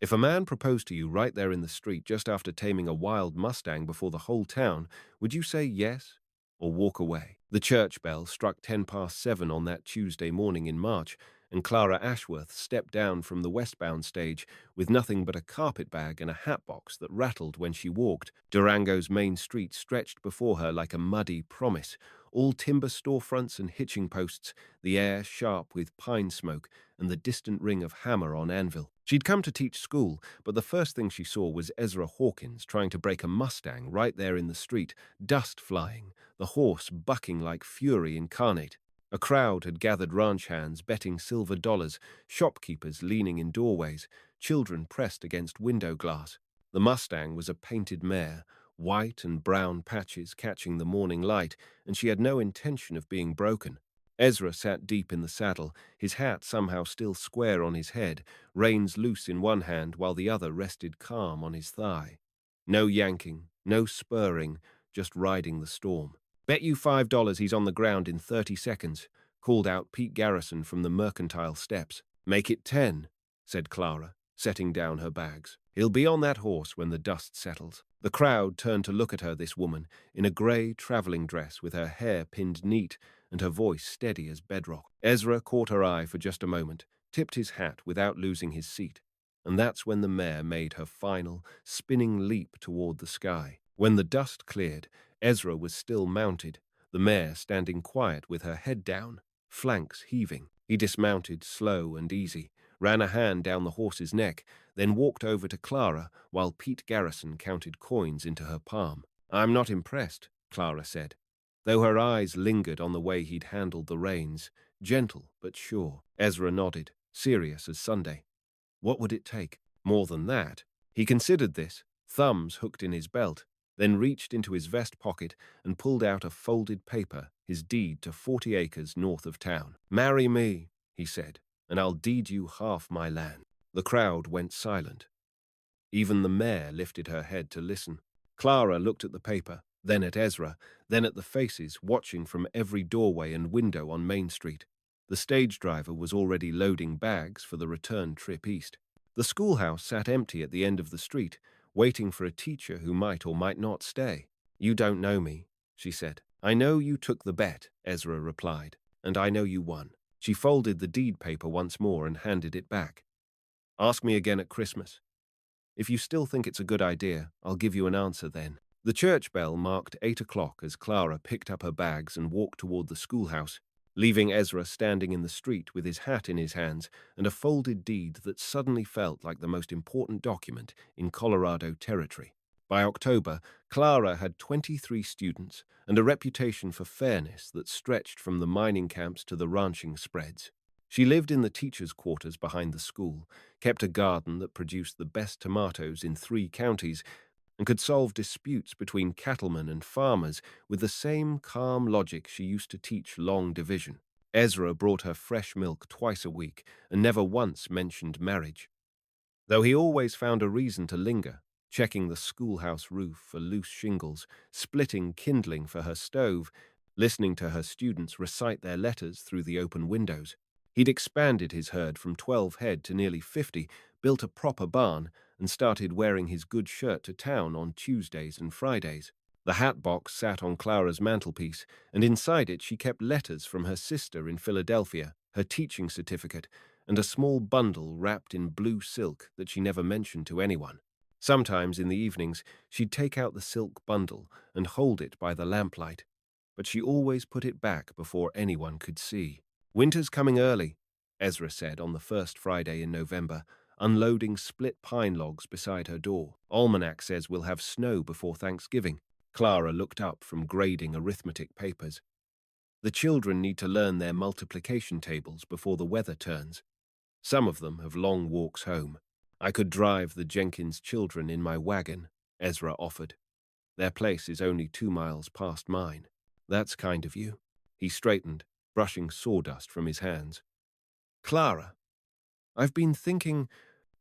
If a man proposed to you right there in the street just after taming a wild Mustang before the whole town, would you say yes or walk away? The church bell struck 7:10 on that Tuesday morning in March, and Clara Ashworth stepped down from the westbound stage with nothing but a carpet bag and a hat box that rattled when she walked. Durango's main street stretched before her like a muddy promise, all timber storefronts and hitching posts, the air sharp with pine smoke and the distant ring of hammer on anvil. She'd come to teach school, but the first thing she saw was Ezra Hawkins trying to break a Mustang right there in the street, dust flying, the horse bucking like fury incarnate. A crowd had gathered ranch hands betting silver dollars, shopkeepers leaning in doorways, children pressed against window glass. The Mustang was a painted mare, white and brown patches catching the morning light, and she had no intention of being broken. Ezra sat deep in the saddle, his hat somehow still square on his head, reins loose in one hand while the other rested calm on his thigh. No yanking, no spurring, just riding the storm. "Bet you $5 he's on the ground in 30 seconds, called out Pete Garrison from the mercantile steps. "Make it 10, said Clara, setting down her bags. "He'll be on that horse when the dust settles." The crowd turned to look at her, this woman, in a grey travelling dress with her hair pinned neat and her voice steady as bedrock. Ezra caught her eye for just a moment, tipped his hat without losing his seat, and that's when the mare made her final, spinning leap toward the sky. When the dust cleared, Ezra was still mounted, the mare standing quiet with her head down, flanks heaving. He dismounted slow and easy, ran a hand down the horse's neck, then walked over to Clara while Pete Garrison counted coins into her palm. "I'm not impressed," Clara said, though her eyes lingered on the way he'd handled the reins, gentle but sure. Ezra nodded, serious as Sunday. What would it take? More than that. He considered this, thumbs hooked in his belt, then reached into his vest pocket and pulled out a folded paper, his deed to 40 acres north of town. "Marry me," he said, "and I'll deed you half my land." The crowd went silent. Even the mare lifted her head to listen. Clara looked at the paper, then at Ezra, then at the faces watching from every doorway and window on Main Street. The stage driver was already loading bags for the return trip east. The schoolhouse sat empty at the end of the street, waiting for a teacher who might or might not stay. "You don't know me," she said. "I know you took the bet," Ezra replied, "and I know you won." She folded the deed paper once more and handed it back. "Ask me again at Christmas. If you still think it's a good idea, I'll give you an answer then." The church bell marked 8 o'clock as Clara picked up her bags and walked toward the schoolhouse, leaving Ezra standing in the street with his hat in his hands and a folded deed that suddenly felt like the most important document in Colorado territory. By October, Clara had 23 students and a reputation for fairness that stretched from the mining camps to the ranching spreads. She lived in the teachers' quarters behind the school, kept a garden that produced the best tomatoes in 3 counties, and could solve disputes between cattlemen and farmers with the same calm logic she used to teach long division. Ezra brought her fresh milk twice a week and never once mentioned marriage, though he always found a reason to linger, checking the schoolhouse roof for loose shingles, splitting kindling for her stove, listening to her students recite their letters through the open windows. He'd expanded his herd from 12 head to nearly 50, built a proper barn, and started wearing his good shirt to town on Tuesdays and Fridays. The hat box sat on Clara's mantelpiece, and inside it she kept letters from her sister in Philadelphia, her teaching certificate, and a small bundle wrapped in blue silk that she never mentioned to anyone. Sometimes in the evenings she'd take out the silk bundle and hold it by the lamplight, but she always put it back before anyone could see. "Winter's coming early," Ezra said on the first Friday in November, unloading split pine logs beside her door. "Almanac says we'll have snow before Thanksgiving." Clara looked up from grading arithmetic papers. "The children need to learn their multiplication tables before the weather turns. Some of them have long walks home. I could drive the Jenkins children in my wagon," Ezra offered. "Their place is only 2 miles past mine." "That's kind of you." He straightened, brushing sawdust from his hands. "Clara, I've been thinking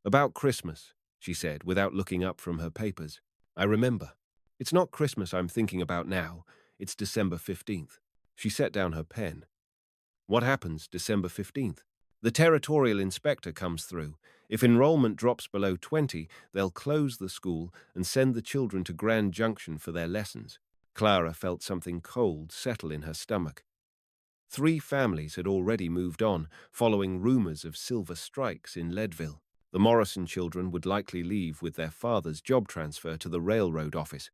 about Christmas," she said without looking up from her papers. "I remember. It's not Christmas I'm thinking about now. It's December 15th. She set down her pen. "What happens December 15th? "The territorial inspector comes through. If enrollment drops below 20, they'll close the school and send the children to Grand Junction for their lessons. Clara felt something cold settle in her stomach. 3 families had already moved on, following rumors of silver strikes in Leadville. The Morrison children would likely leave with their father's job transfer to the railroad office.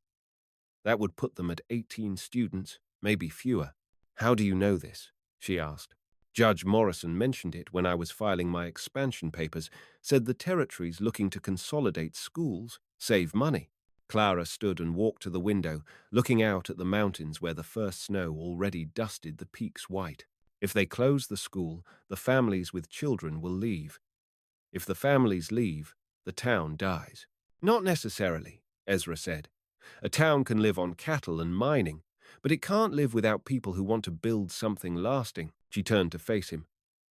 That would put them at 18 students, maybe fewer. How do you know this? She asked. Judge Morrison mentioned it when I was filing my expansion papers, said the territory's looking to consolidate schools, save money. Clara stood and walked to the window, looking out at the mountains where the first snow already dusted the peaks white. If they close the school, the families with children will leave. If the families leave, the town dies. Not necessarily, Ezra said. A town can live on cattle and mining, but it can't live without people who want to build something lasting. She turned to face him.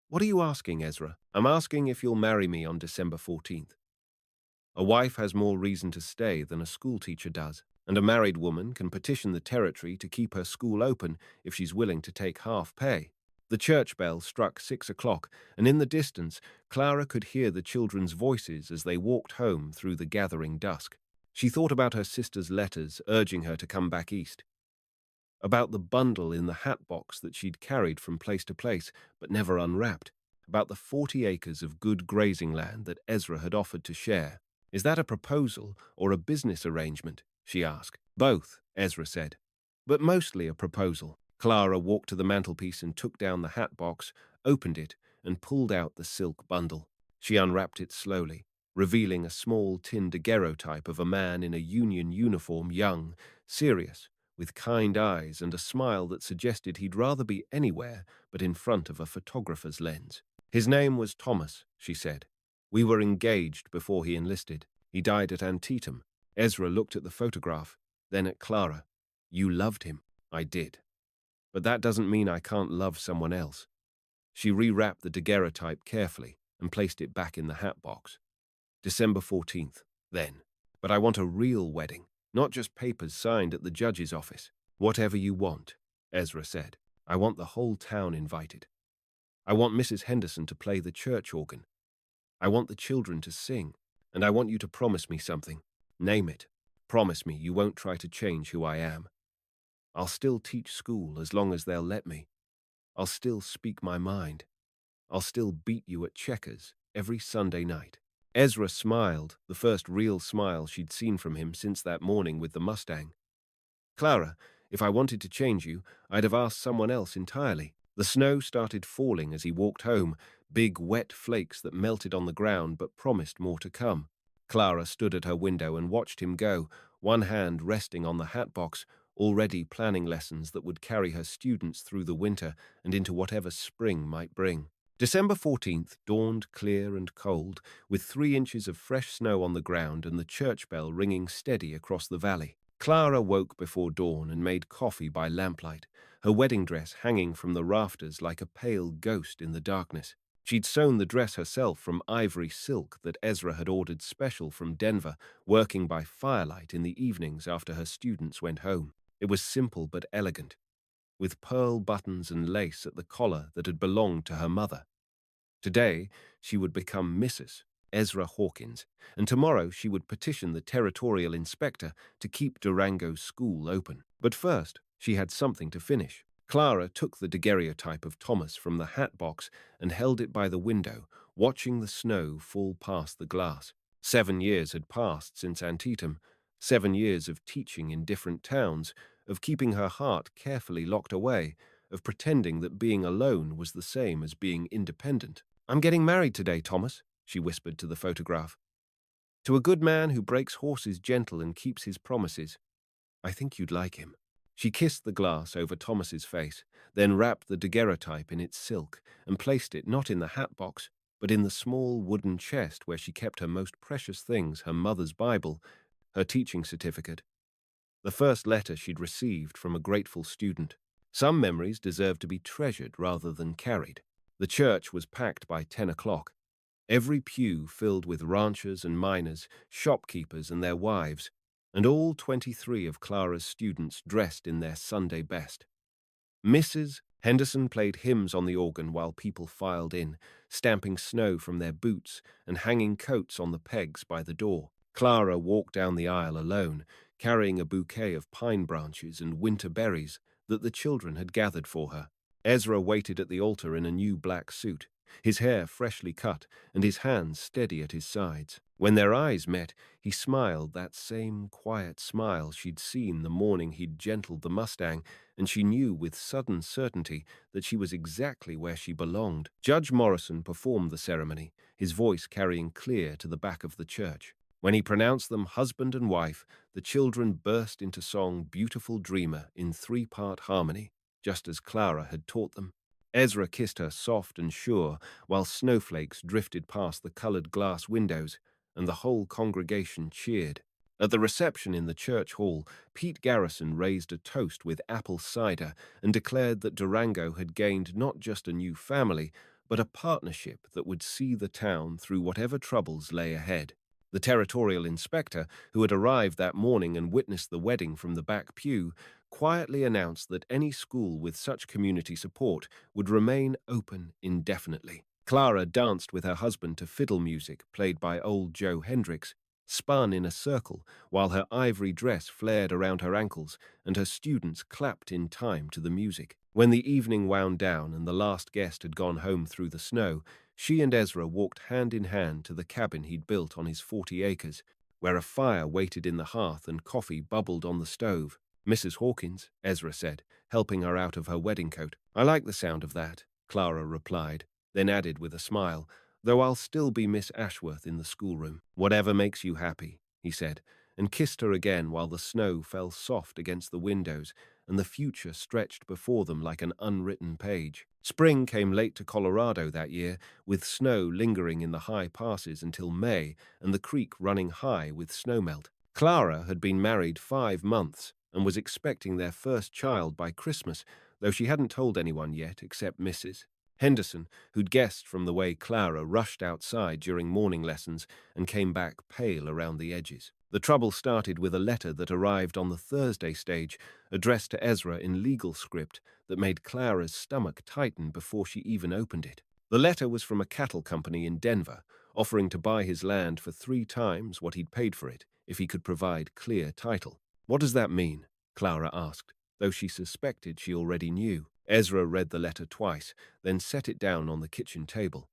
What are you asking, Ezra? I'm asking if you'll marry me on December 14th. A wife has more reason to stay than a schoolteacher does, and a married woman can petition the territory to keep her school open if she's willing to take half pay. The church bell struck 6 o'clock, and in the distance, Clara could hear the children's voices as they walked home through the gathering dusk. She thought about her sister's letters urging her to come back east, about the bundle in the hat box that she'd carried from place to place but never unwrapped, about the 40 acres of good grazing land that Ezra had offered to share. Is that a proposal or a business arrangement? She asked. Both, Ezra said, but mostly a proposal. Clara walked to the mantelpiece and took down the hat box, opened it, and pulled out the silk bundle. She unwrapped it slowly, revealing a small tin daguerreotype of a man in a Union uniform, young, serious, with kind eyes and a smile that suggested he'd rather be anywhere but in front of a photographer's lens. His name was Thomas, she said. We were engaged before he enlisted. He died at Antietam. Ezra looked at the photograph, then at Clara. You loved him. I did. But that doesn't mean I can't love someone else. She rewrapped the daguerreotype carefully and placed it back in the hat box. December 14th, then. But I want a real wedding, not just papers signed at the judge's office. Whatever you want, Ezra said. I want the whole town invited. I want Mrs. Henderson to play the church organ. I want the children to sing, and I want you to promise me something. Name it. Promise me you won't try to change who I am. I'll still teach school as long as they'll let me. I'll still speak my mind. I'll still beat you at checkers every Sunday night. Ezra smiled, the first real smile she'd seen from him since that morning with the Mustang. Clara, if I wanted to change you, I'd have asked someone else entirely. The snow started falling as he walked home, big wet flakes that melted on the ground but promised more to come. Clara stood at her window and watched him go, one hand resting on the hat box, already planning lessons that would carry her students through the winter and into whatever spring might bring. December 14th dawned clear and cold, with 3 inches of fresh snow on the ground and the church bell ringing steady across the valley. Clara woke before dawn and made coffee by lamplight, her wedding dress hanging from the rafters like a pale ghost in the darkness. She'd sewn the dress herself from ivory silk that Ezra had ordered special from Denver, working by firelight in the evenings after her students went home. It was simple but elegant, with pearl buttons and lace at the collar that had belonged to her mother. Today, she would become Mrs. Ezra Hawkins, and tomorrow she would petition the territorial inspector to keep Durango's school open. But first, she had something to finish. Clara took the daguerreotype of Thomas from the hat box and held it by the window, watching the snow fall past the glass. 7 years had passed since Antietam, 7 years of teaching in different towns, of keeping her heart carefully locked away, of pretending that being alone was the same as being independent. I'm getting married today, Thomas, she whispered to the photograph. To a good man who breaks horses gentle and keeps his promises. I think you'd like him. She kissed the glass over Thomas's face, then wrapped the daguerreotype in its silk and placed it not in the hat box, but in the small wooden chest where she kept her most precious things, her mother's Bible, her teaching certificate, the first letter she'd received from a grateful student. Some memories deserved to be treasured rather than carried. The church was packed by 10 o'clock. Every pew filled with ranchers and miners, shopkeepers and their wives, and all 23 of Clara's students dressed in their Sunday best. Mrs. Henderson played hymns on the organ while people filed in, stamping snow from their boots and hanging coats on the pegs by the door. Clara walked down the aisle alone, carrying a bouquet of pine branches and winter berries that the children had gathered for her. Ezra waited at the altar in a new black suit, his hair freshly cut and his hands steady at his sides. When their eyes met, he smiled that same quiet smile she'd seen the morning he'd gentled the Mustang, and she knew with sudden certainty that she was exactly where she belonged. Judge Morrison performed the ceremony, his voice carrying clear to the back of the church. When he pronounced them husband and wife, the children burst into song Beautiful Dreamer in three-part harmony, just as Clara had taught them. Ezra kissed her soft and sure, while snowflakes drifted past the colored glass windows, and the whole congregation cheered. At the reception in the church hall, Pete Garrison raised a toast with apple cider and declared that Durango had gained not just a new family, but a partnership that would see the town through whatever troubles lay ahead. The territorial inspector, who had arrived that morning and witnessed the wedding from the back pew, quietly announced that any school with such community support would remain open indefinitely. Clara danced with her husband to fiddle music played by old Joe Hendricks, spun in a circle while her ivory dress flared around her ankles and her students clapped in time to the music. When the evening wound down and the last guest had gone home through the snow, she and Ezra walked hand in hand to the cabin he'd built on his 40 acres, where a fire waited in the hearth and coffee bubbled on the stove. "Mrs. Hawkins," Ezra said, helping her out of her wedding coat. "I like the sound of that," Clara replied, then added with a smile, "though I'll still be Miss Ashworth in the schoolroom." "Whatever makes you happy," he said, and kissed her again while the snow fell soft against the windows and the future stretched before them like an unwritten page. Spring came late to Colorado that year, with snow lingering in the high passes until May and the creek running high with snowmelt. Clara had been married 5 months and was expecting their first child by Christmas, though she hadn't told anyone yet except Mrs. Henderson, who'd guessed from the way Clara rushed outside during morning lessons and came back pale around the edges. The trouble started with a letter that arrived on the Thursday stage, addressed to Ezra in legal script that made Clara's stomach tighten before she even opened it. The letter was from a cattle company in Denver, offering to buy his land for 3 times what he'd paid for it if he could provide clear title. "What does that mean?" Clara asked, though she suspected she already knew. Ezra read the letter twice, then set it down on the kitchen table.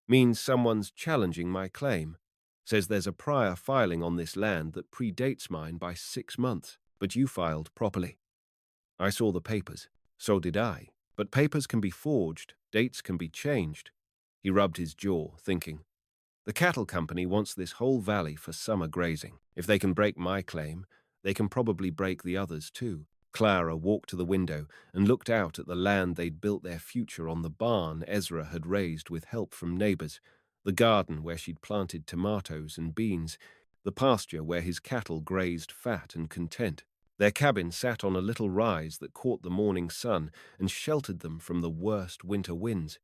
"Means someone's challenging my claim. Says there's a prior filing on this land that predates mine by 6 months, but you filed properly. I saw the papers. So did I. But papers can be forged, dates can be changed." He rubbed his jaw, thinking, "The cattle company wants this whole valley for summer grazing. If they can break my claim, they can probably break the others too." Clara walked to the window and looked out at the land they'd built their future on, the barn Ezra had raised with help from neighbors, the garden where she'd planted tomatoes and beans, the pasture where his cattle grazed fat and content. Their cabin sat on a little rise that caught the morning sun and sheltered them from the worst winter winds.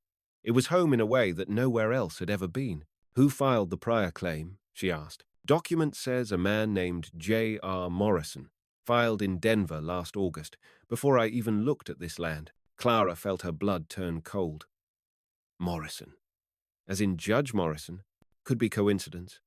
It was home in a way that nowhere else had ever been. "Who filed the prior claim?" she asked. "Document says a man named J.R. Morrison. Filed in Denver last August, before I even looked at this land." Clara felt her blood turn cold. Morrison. As in Judge Morrison. Could be coincidence.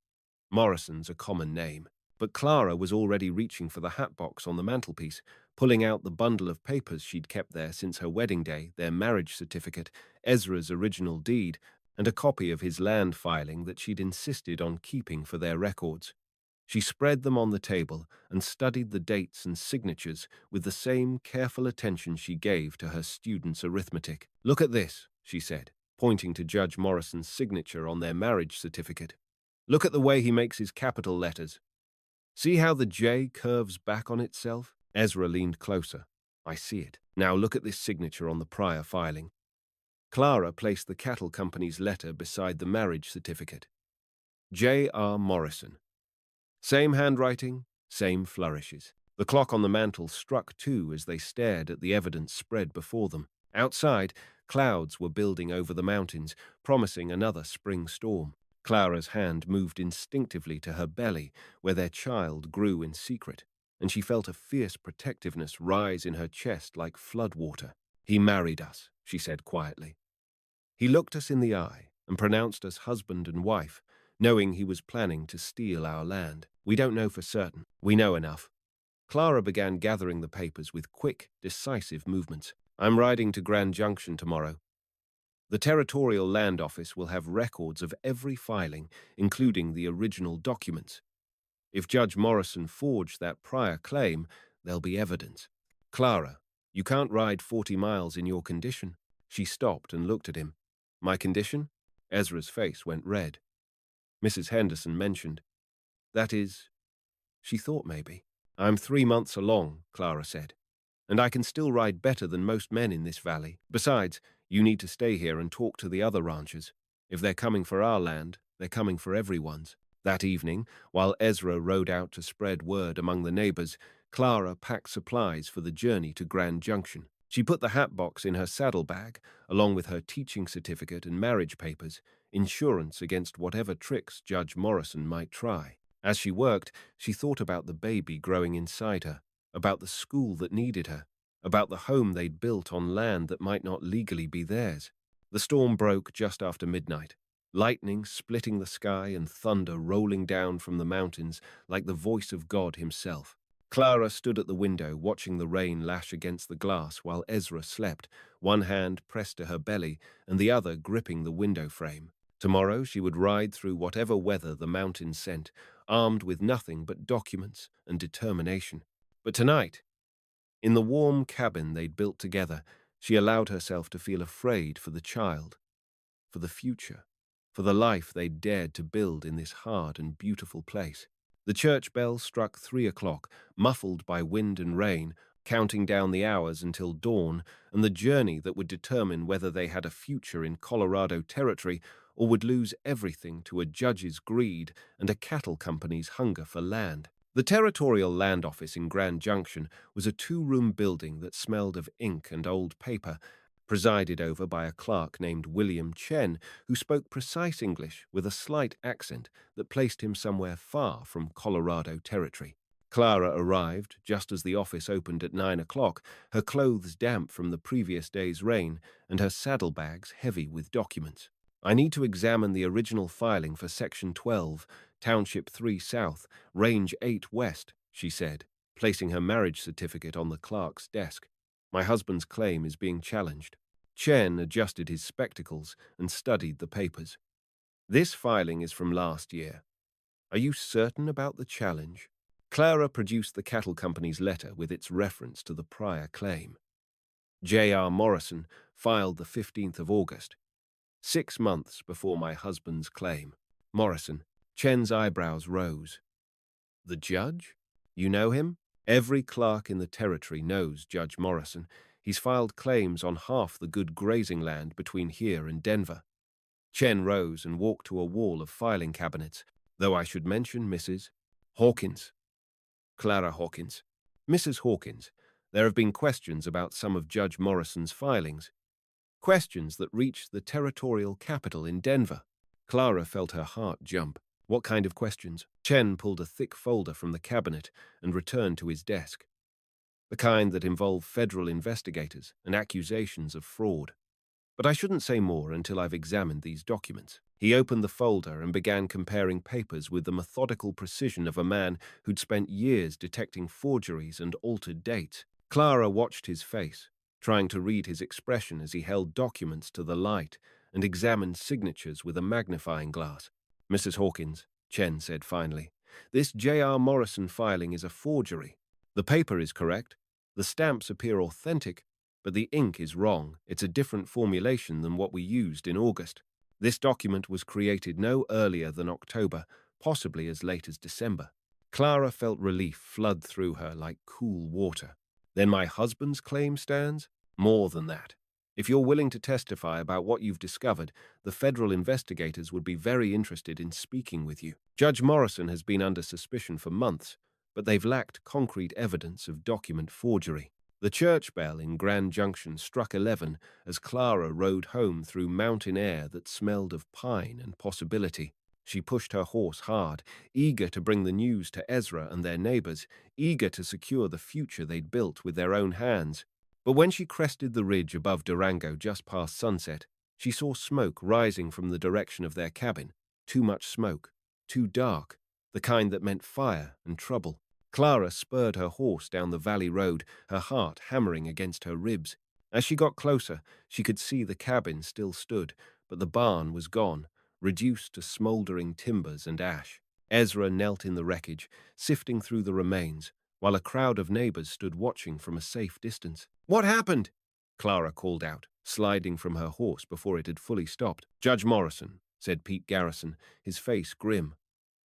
Morrison's a common name. But Clara was already reaching for the hat box on the mantelpiece, pulling out the bundle of papers she'd kept there since her wedding day, their marriage certificate, Ezra's original deed, and a copy of his land filing that she'd insisted on keeping for their records. She spread them on the table and studied the dates and signatures with the same careful attention she gave to her students' arithmetic. "Look at this," she said, pointing to Judge Morrison's signature on their marriage certificate. "Look at the way he makes his capital letters. See how the J curves back on itself?" Ezra leaned closer. "I see it. Now look at this signature on the prior filing." Clara placed the cattle company's letter beside the marriage certificate. J.R. Morrison. Same handwriting, same flourishes. The clock on the mantel struck 2 as they stared at the evidence spread before them. Outside, clouds were building over the mountains, promising another spring storm. Clara's hand moved instinctively to her belly, where their child grew in secret, and she felt a fierce protectiveness rise in her chest like floodwater. He married us, she said quietly. He looked us in the eye and pronounced us husband and wife, knowing he was planning to steal our land. We don't know for certain. We know enough. Clara began gathering the papers with quick, decisive movements. I'm riding to Grand Junction tomorrow. The Territorial Land Office will have records of every filing, including the original documents. If Judge Morrison forged that prior claim, there'll be evidence. Clara, you can't ride 40 miles in your condition. She stopped and looked at him. My condition? Ezra's face went red. Mrs. Henderson mentioned. That is, she thought maybe. I'm 3 months along, Clara said, and I can still ride better than most men in this valley. Besides, you need to stay here and talk to the other ranchers. If they're coming for our land, they're coming for everyone's. That evening, while Ezra rode out to spread word among the neighbors, Clara packed supplies for the journey to Grand Junction. She put the hat box in her saddlebag, along with her teaching certificate and marriage papers, insurance against whatever tricks Judge Morrison might try. As she worked, she thought about the baby growing inside her, about the school that needed her, about the home they'd built on land that might not legally be theirs. The storm broke just after midnight, lightning splitting the sky and thunder rolling down from the mountains like the voice of God himself. Clara stood at the window watching the rain lash against the glass while Ezra slept, one hand pressed to her belly and the other gripping the window frame. Tomorrow she would ride through whatever weather the mountains sent, armed with nothing but documents and determination. But tonight, in the warm cabin they'd built together, she allowed herself to feel afraid for the child, for the future, for the life they'd dared to build in this hard and beautiful place. The church bell struck 3 o'clock, muffled by wind and rain, counting down the hours until dawn and the journey that would determine whether they had a future in Colorado territory or would lose everything to a judge's greed and a cattle company's hunger for land. The Territorial Land Office in Grand Junction was a 2-room building that smelled of ink and old paper, presided over by a clerk named William Chen, who spoke precise English with a slight accent that placed him somewhere far from Colorado territory. Clara arrived just as the office opened at 9 o'clock, her clothes damp from the previous day's rain and her saddlebags heavy with documents. I need to examine the original filing for Section 12, Township 3 South, Range 8 West, she said, placing her marriage certificate on the clerk's desk. My husband's claim is being challenged. Chen adjusted his spectacles and studied the papers. This filing is from last year. Are you certain about the challenge? Clara produced the cattle company's letter with its reference to the prior claim. J.R. Morrison filed the 15th of August, 6 months before my husband's claim. Morrison. Chen's eyebrows rose. The judge? You know him? Every clerk in the territory knows Judge Morrison. He's filed claims on half the good grazing land between here and Denver. Chen rose and walked to a wall of filing cabinets, though I should mention Mrs. Hawkins. Clara Hawkins. Mrs. Hawkins, there have been questions about some of Judge Morrison's filings. Questions that reached the territorial capital in Denver. Clara felt her heart jump. What kind of questions? Chen pulled a thick folder from the cabinet and returned to his desk. The kind that involve federal investigators and accusations of fraud. But I shouldn't say more until I've examined these documents. He opened the folder and began comparing papers with the methodical precision of a man who'd spent years detecting forgeries and altered dates. Clara watched his face, trying to read his expression as he held documents to the light and examined signatures with a magnifying glass. Mrs. Hawkins, Chen said finally, this J.R. Morrison filing is a forgery. The paper is correct. The stamps appear authentic, but the ink is wrong. It's a different formulation than what we used in August. This document was created no earlier than October, possibly as late as December. Clara felt relief flood through her like cool water. Then my husband's claim stands? More than that. If you're willing to testify about what you've discovered, the federal investigators would be very interested in speaking with you. Judge Morrison has been under suspicion for months, but they've lacked concrete evidence of document forgery. The church bell in Grand Junction struck 11 as Clara rode home through mountain air that smelled of pine and possibility. She pushed her horse hard, eager to bring the news to Ezra and their neighbors, eager to secure the future they'd built with their own hands. But when she crested the ridge above Durango just past sunset, she saw smoke rising from the direction of their cabin. Too much smoke, too dark, the kind that meant fire and trouble. Clara spurred her horse down the valley road, her heart hammering against her ribs. As she got closer, she could see the cabin still stood, but the barn was gone, reduced to smouldering timbers and ash. Ezra knelt in the wreckage, sifting through the remains, while a crowd of neighbors stood watching from a safe distance. "What happened?" Clara called out, sliding from her horse before it had fully stopped. "Judge Morrison," said Pete Garrison, his face grim.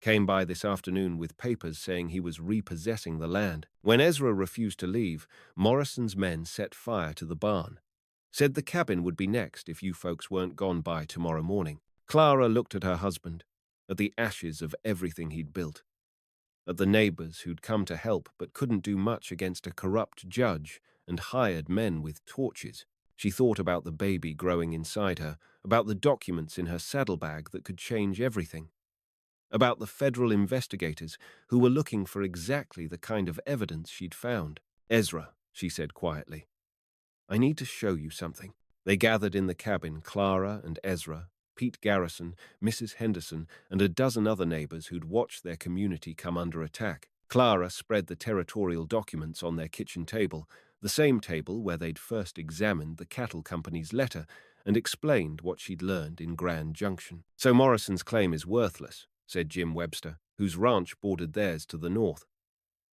"Came by this afternoon with papers saying he was repossessing the land. When Ezra refused to leave, Morrison's men set fire to the barn. Said the cabin would be next if you folks weren't gone by tomorrow morning." Clara looked at her husband, at the ashes of everything he'd built, at the neighbors who'd come to help but couldn't do much against a corrupt judge and hired men with torches. She thought about the baby growing inside her, about the documents in her saddlebag that could change everything, about the federal investigators who were looking for exactly the kind of evidence she'd found. "Ezra," she said quietly, "I need to show you something." They gathered in the cabin, Clara and Ezra, Pete Garrison, Mrs. Henderson, and a dozen other neighbors who'd watched their community come under attack. Clara spread the territorial documents on their kitchen table, the same table where they'd first examined the cattle company's letter, and explained what she'd learned in Grand Junction. "So Morrison's claim is worthless," said Jim Webster, whose ranch bordered theirs to the north.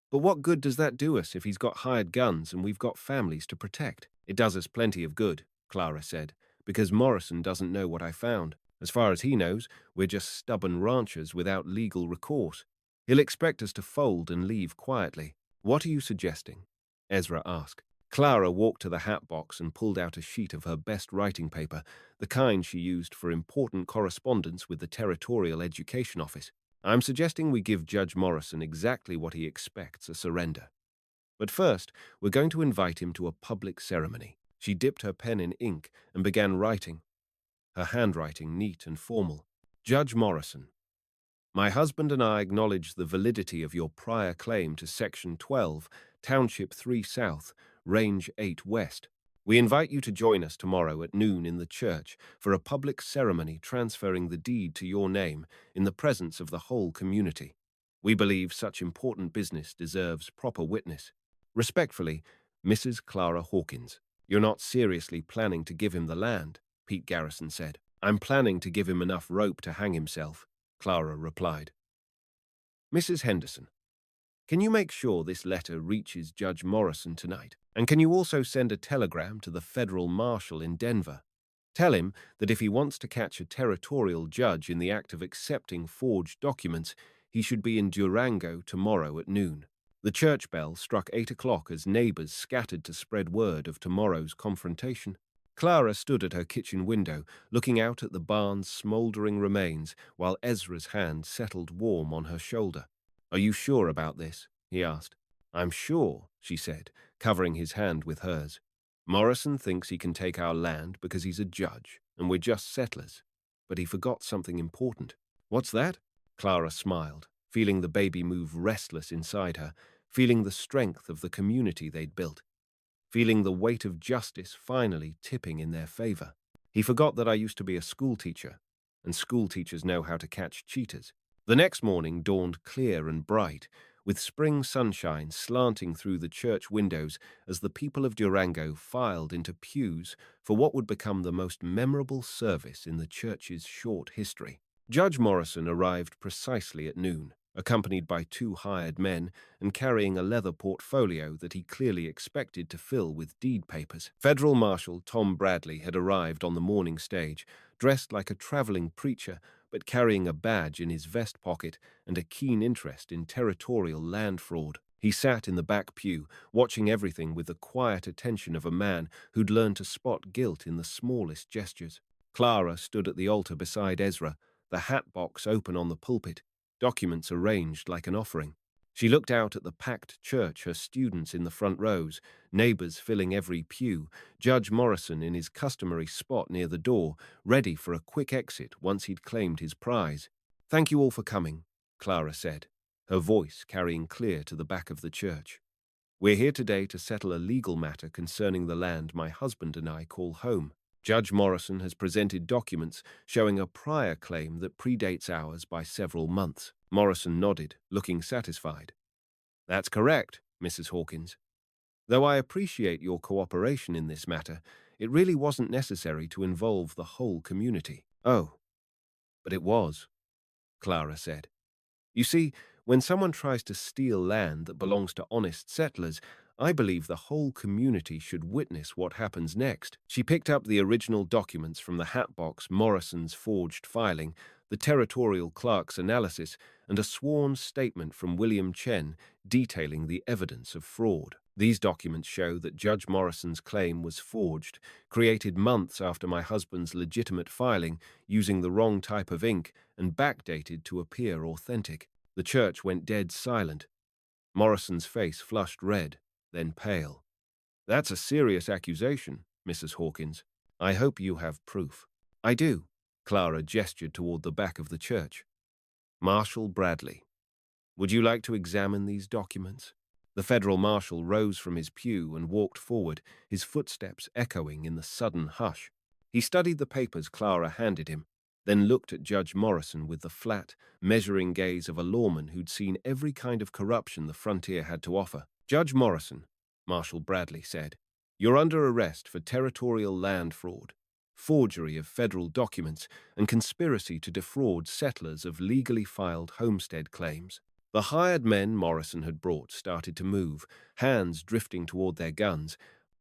"But what good does that do us if he's got hired guns and we've got families to protect?" "It does us plenty of good," Clara said, "because Morrison doesn't know what I found. As far as he knows, we're just stubborn ranchers without legal recourse. He'll expect us to fold and leave quietly." "What are you suggesting?" Ezra asked. Clara walked to the hat box and pulled out a sheet of her best writing paper, the kind she used for important correspondence with the Territorial Education Office. "I'm suggesting we give Judge Morrison exactly what he expects, a surrender. But first, we're going to invite him to a public ceremony." She dipped her pen in ink and began writing, her handwriting neat and formal. "Judge Morrison, my husband and I acknowledge the validity of your prior claim to Section 12, Township 3 South, Range 8 West. We invite you to join us tomorrow at noon in the church for a public ceremony transferring the deed to your name in the presence of the whole community. We believe such important business deserves proper witness. Respectfully, Mrs. Clara Hawkins." "You're not seriously planning to give him the land," Pete Garrison said. "I'm planning to give him enough rope to hang himself," Clara replied. "Mrs. Henderson, can you make sure this letter reaches Judge Morrison tonight? And can you also send a telegram to the federal marshal in Denver? Tell him that if he wants to catch a territorial judge in the act of accepting forged documents, he should be in Durango tomorrow at noon." The church bell struck 8 o'clock as neighbors scattered to spread word of tomorrow's confrontation. Clara stood at her kitchen window, looking out at the barn's smoldering remains, while Ezra's hand settled warm on her shoulder. "Are you sure about this?" he asked. "I'm sure," she said, covering his hand with hers. "Morrison thinks he can take our land because he's a judge, and we're just settlers. But he forgot something important." "What's that?" Clara smiled, feeling the baby move restless inside her, feeling the strength of the community they'd built, feeling the weight of justice finally tipping in their favor. "He forgot that I used to be a schoolteacher, and schoolteachers know how to catch cheaters." The next morning dawned clear and bright, with spring sunshine slanting through the church windows as the people of Durango filed into pews for what would become the most memorable service in the church's short history. Judge Morrison arrived precisely at noon, accompanied by 2 hired men and carrying a leather portfolio that he clearly expected to fill with deed papers. Federal Marshal Tom Bradley had arrived on the morning stage, dressed like a traveling preacher, but carrying a badge in his vest pocket and a keen interest in territorial land fraud. He sat in the back pew, watching everything with the quiet attention of a man who'd learned to spot guilt in the smallest gestures. Clara stood at the altar beside Ezra, the hat box open on the pulpit, documents arranged like an offering. She looked out at the packed church, her students in the front rows, neighbors filling every pew, Judge Morrison in his customary spot near the door, ready for a quick exit once he'd claimed his prize. "Thank you all for coming," Clara said, her voice carrying clear to the back of the church. We're here today to settle a legal matter concerning the land my husband and I call home. Judge Morrison has presented documents showing a prior claim that predates ours by several months. Morrison nodded, looking satisfied. That's correct, Mrs. Hawkins. Though I appreciate your cooperation in this matter, it really wasn't necessary to involve the whole community. Oh, but it was, Clara said. You see, when someone tries to steal land that belongs to honest settlers, I believe the whole community should witness what happens next. She picked up the original documents from the hatbox, Morrison's forged filing, the territorial clerk's analysis, and a sworn statement from William Chen detailing the evidence of fraud. These documents show that Judge Morrison's claim was forged, created months after my husband's legitimate filing using the wrong type of ink and backdated to appear authentic. The church went dead silent. Morrison's face flushed red, then pale. That's a serious accusation, Mrs. Hawkins. I hope you have proof. I do. Clara gestured toward the back of the church. Marshal Bradley, would you like to examine these documents? The federal marshal rose from his pew and walked forward, his footsteps echoing in the sudden hush. He studied the papers Clara handed him, then looked at Judge Morrison with the flat, measuring gaze of a lawman who'd seen every kind of corruption the frontier had to offer. Judge Morrison, Marshal Bradley said, you're under arrest for territorial land fraud, forgery of federal documents, and conspiracy to defraud settlers of legally filed homestead claims. The hired men Morrison had brought started to move, hands drifting toward their guns,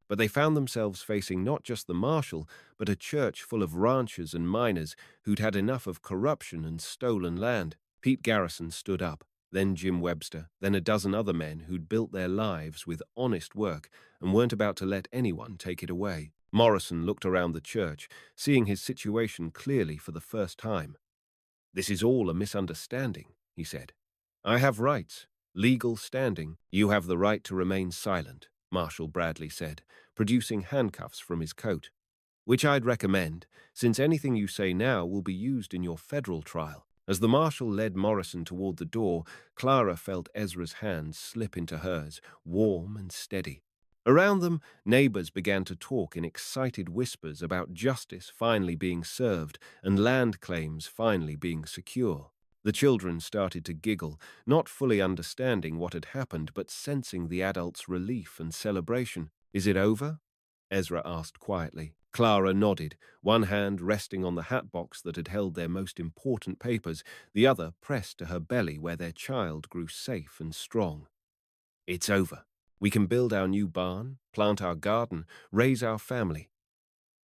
but they found themselves facing not just the marshal, but a church full of ranchers and miners who'd had enough of corruption and stolen land. Pete Garrison stood up, then Jim Webster, then a dozen other men who'd built their lives with honest work and weren't about to let anyone take it away. Morrison looked around the church, seeing his situation clearly for the first time. This is all a misunderstanding, he said. I have rights, legal standing. You have the right to remain silent, Marshal Bradley said, producing handcuffs from his coat. Which I'd recommend, since anything you say now will be used in your federal trial. As the marshal led Morrison toward the door, Clara felt Ezra's hand slip into hers, warm and steady. Around them, neighbors began to talk in excited whispers about justice finally being served and land claims finally being secure. The children started to giggle, not fully understanding what had happened, but sensing the adults' relief and celebration. Is it over? Ezra asked quietly. Clara nodded, one hand resting on the hatbox that had held their most important papers, the other pressed to her belly where their child grew safe and strong. It's over. We can build our new barn, plant our garden, raise our family.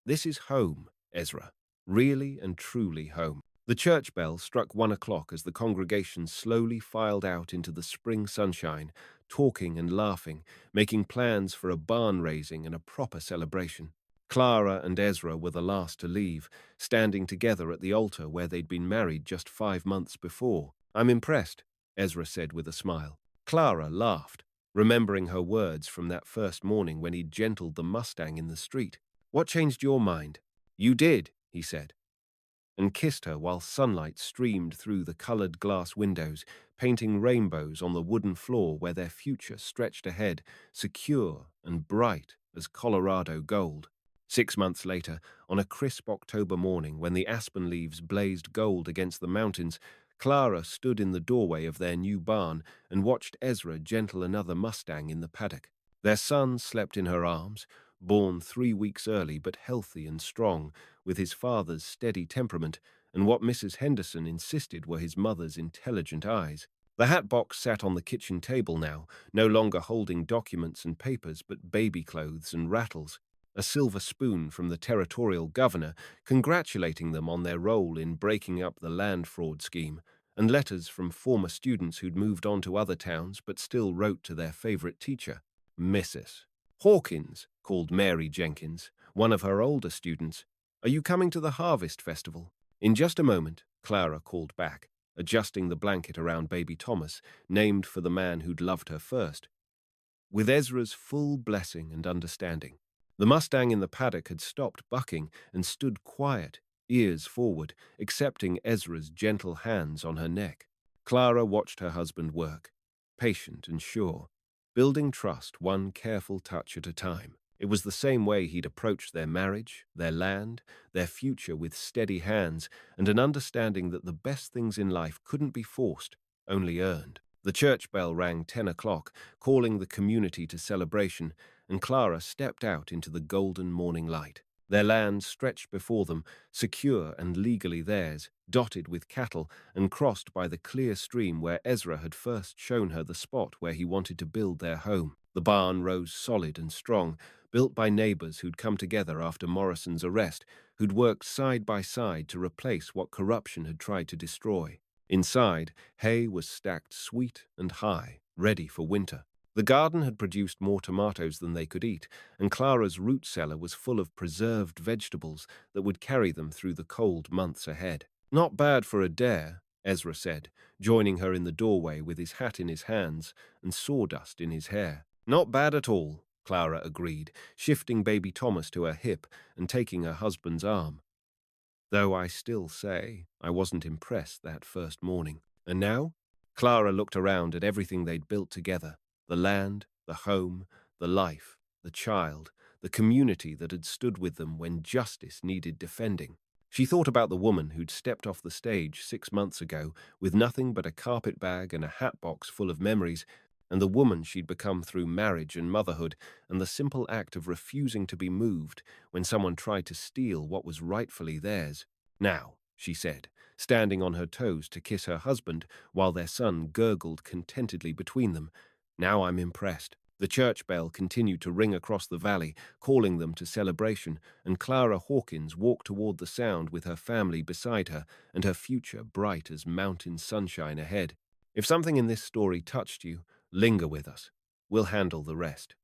This is home, Ezra. Really and truly home. The church bell struck 1 o'clock as the congregation slowly filed out into the spring sunshine, talking and laughing, making plans for a barn raising and a proper celebration. Clara and Ezra were the last to leave, standing together at the altar where they'd been married just 5 months before. I'm impressed, Ezra said with a smile. Clara laughed, remembering her words from that first morning when he'd gentled the Mustang in the street. What changed your mind? You did, he said, and kissed her while sunlight streamed through the colored glass windows, painting rainbows on the wooden floor where their future stretched ahead, secure and bright as Colorado gold. 6 months later, on a crisp October morning when the aspen leaves blazed gold against the mountains, Clara stood in the doorway of their new barn and watched Ezra gentle another Mustang in the paddock. Their son slept in her arms, born 3 weeks early but healthy and strong, with his father's steady temperament and what Mrs. Henderson insisted were his mother's intelligent eyes. The hat box sat on the kitchen table now, no longer holding documents and papers but baby clothes and rattles, a silver spoon from the territorial governor congratulating them on their role in breaking up the land fraud scheme, and letters from former students who'd moved on to other towns but still wrote to their favorite teacher, Mrs. Hawkins, called Mary Jenkins, one of her older students. Are you coming to the Harvest Festival? In just a moment, Clara called back, adjusting the blanket around baby Thomas, named for the man who'd loved her first. With Ezra's full blessing and understanding, the Mustang in the paddock had stopped bucking and stood quiet, ears forward, accepting Ezra's gentle hands on her neck. Clara watched her husband work, patient and sure. building trust one careful touch at a time. It was the same way he'd approached their marriage, their land, their future with steady hands and an understanding that the best things in life couldn't be forced, only earned. The church bell rang 10 o'clock, calling the community to celebration, and Clara stepped out into the golden morning light. Their land stretched before them, secure and legally theirs, dotted with cattle and crossed by the clear stream where Ezra had first shown her the spot where he wanted to build their home. The barn rose solid and strong, built by neighbors who'd come together after Morrison's arrest, who'd worked side by side to replace what corruption had tried to destroy. Inside, hay was stacked sweet and high, ready for winter. The garden had produced more tomatoes than they could eat, and Clara's root cellar was full of preserved vegetables that would carry them through the cold months ahead. Not bad for a dare, Ezra said, joining her in the doorway with his hat in his hands and sawdust in his hair. Not bad at all, Clara agreed, shifting baby Thomas to her hip and taking her husband's arm. Though I still say I wasn't impressed that first morning. And now? Clara looked around at everything they'd built together. The land, the home, the life, the child, the community that had stood with them when justice needed defending. She thought about the woman who'd stepped off the stage 6 months ago with nothing but a carpet bag and a hat box full of memories, and the woman she'd become through marriage and motherhood, and the simple act of refusing to be moved when someone tried to steal what was rightfully theirs. Now, she said, standing on her toes to kiss her husband while their son gurgled contentedly between them. Now I'm impressed. The church bell continued to ring across the valley, calling them to celebration, and Clara Hawkins walked toward the sound with her family beside her and her future bright as mountain sunshine ahead. If something in this story touched you, linger with us. We'll handle the rest.